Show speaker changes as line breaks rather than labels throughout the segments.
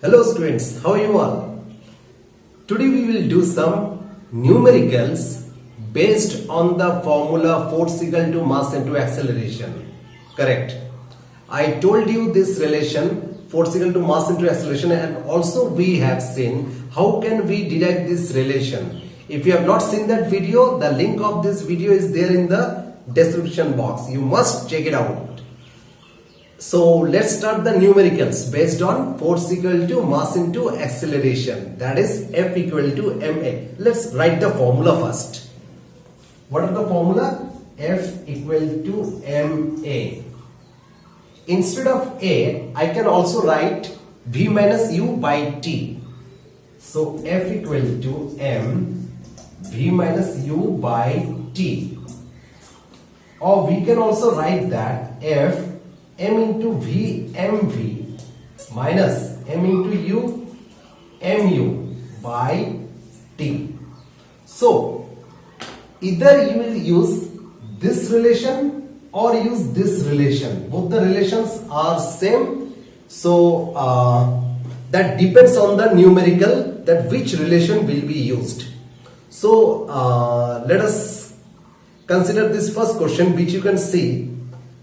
Hello students, how are you all? Today we will do some numericals based on the formula force equal to mass into acceleration. Correct. I told you this relation force equal to mass into acceleration, and also we have seen how can we derive this relation. If you have not seen that video, the link of this video is there in the description box. You must check it out. So let's start the numericals based on force equal to mass into acceleration, that is F equal to ma. Let's write the formula first. What is the formula? F equal to ma. Instead of a, I can also write v minus u by t. So F equal to m v minus u by t. Or we can also write that F m into v mv minus m into u mu by t. So either you will use this relation or use this relation. Both the relations are same. So that depends on the numerical, that which relation will be used. So let us consider this first question, which you can see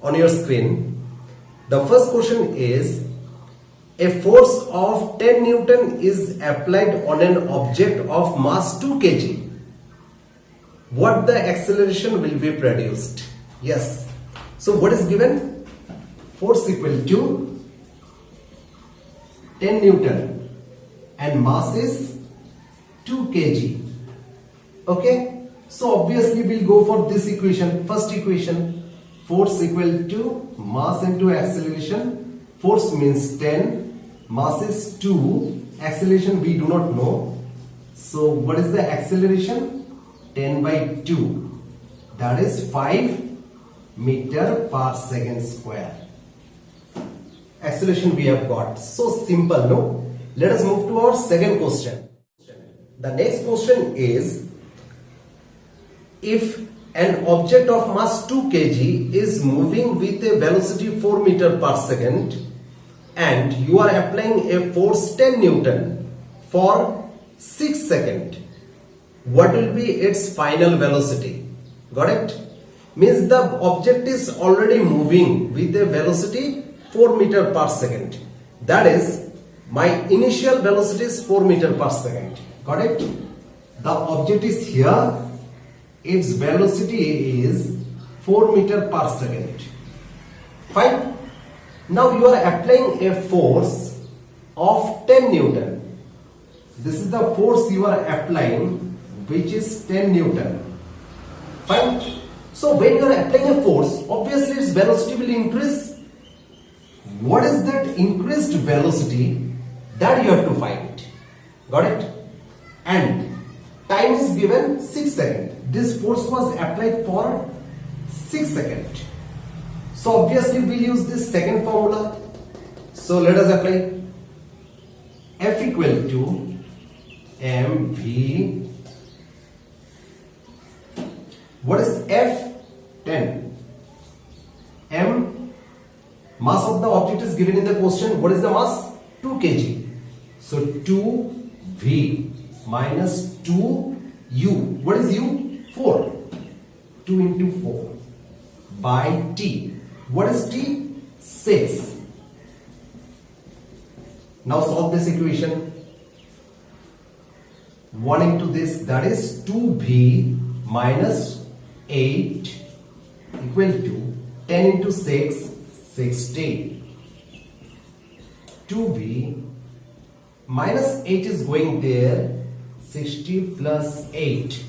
on your screen. The first question is, a force of 10 Newton is applied on an object of mass 2 kg. What the acceleration will be produced? Yes. So what is given? Force equal to 10 Newton and mass is 2 kg. Okay. So obviously we'll go for this equation, first equation. Force equal to mass into acceleration. Force means 10, mass is 2, acceleration we do not know. So what is the acceleration? 10 by 2, that is 5 meter per second square. Acceleration we have got. So simple, no? Let us move to our second question. The next question is, if an object of mass 2 kg is moving with a velocity 4 meter per second and you are applying a force 10 Newton for 6 seconds, what will be its final velocity? Got it? Means the object is already moving with a velocity 4 meter per second. That is, my initial velocity is 4 meter per second. Got it? The object is here. Its velocity is 4 meter per second. Fine. Now you are applying a force of 10 Newton. This is the force you are applying, which is 10 Newton. Fine. So when you are applying a force, obviously its velocity will increase. What is that increased velocity? That you have to find. Got it? And time is given 6 seconds. This force was applied for 6 seconds. So obviously we'll use this second formula. So let us apply. F equal to mv. What is F? 10. M, mass of the object is given in the question. What is the mass? 2 kg. So 2v minus 2u. What is u? 4. 2 into 4 by t. What is t? 6. Now solve this equation. 1 into this, that is 2v minus 8 equal to 10 into 6, 60. 2v minus 8 is going there, 60 plus 8.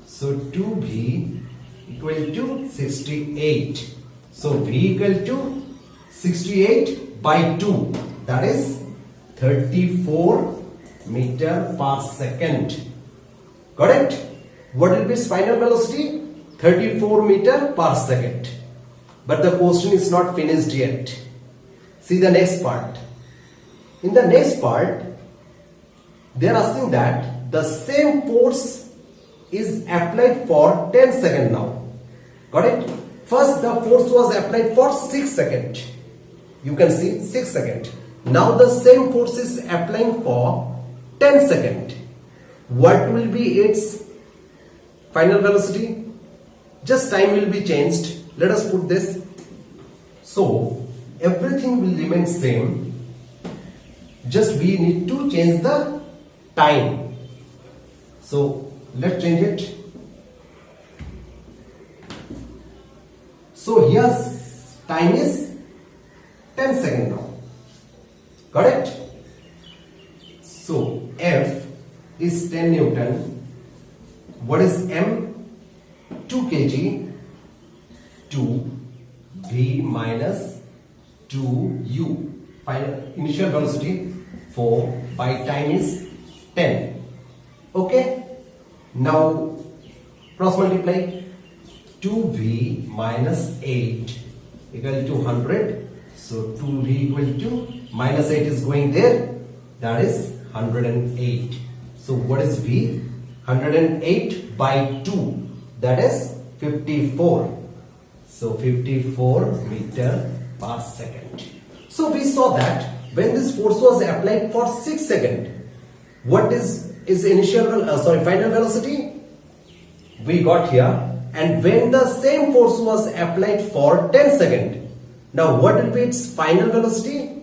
So 2v equal to 68. So v equal to 68 by 2. That is 34 meter per second. Got it? What will be its final velocity? 34 meter per second. But the question is not finished yet. See the next part. In the next part, they are asking that the same force is applied for 10 seconds now. Got it? First the force was applied for 6 seconds. You can see 6 seconds. Now the same force is applying for 10 seconds. What will be its final velocity? Just time will be changed. Let us put this. So everything will remain same. Just we need to change the time. So let's change it. So here's time is 10 seconds now. Correct? So F is 10 Newton. What is M? 2 kg. 2 V minus 2 U. Final initial velocity 4 by time is 10. Okay? Now cross multiply. 2V minus 8 equal to 100. So 2V equal to minus 8 is going there. That is 108. So what is V? 108 by 2. That is 54. So 54 meter per second. So we saw that when this force was applied for 6 seconds, what is final velocity? We got here. And when the same force was applied for 10 seconds, now what will be its final velocity?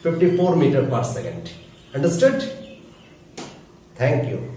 54 meter per second. Understood? Thank you.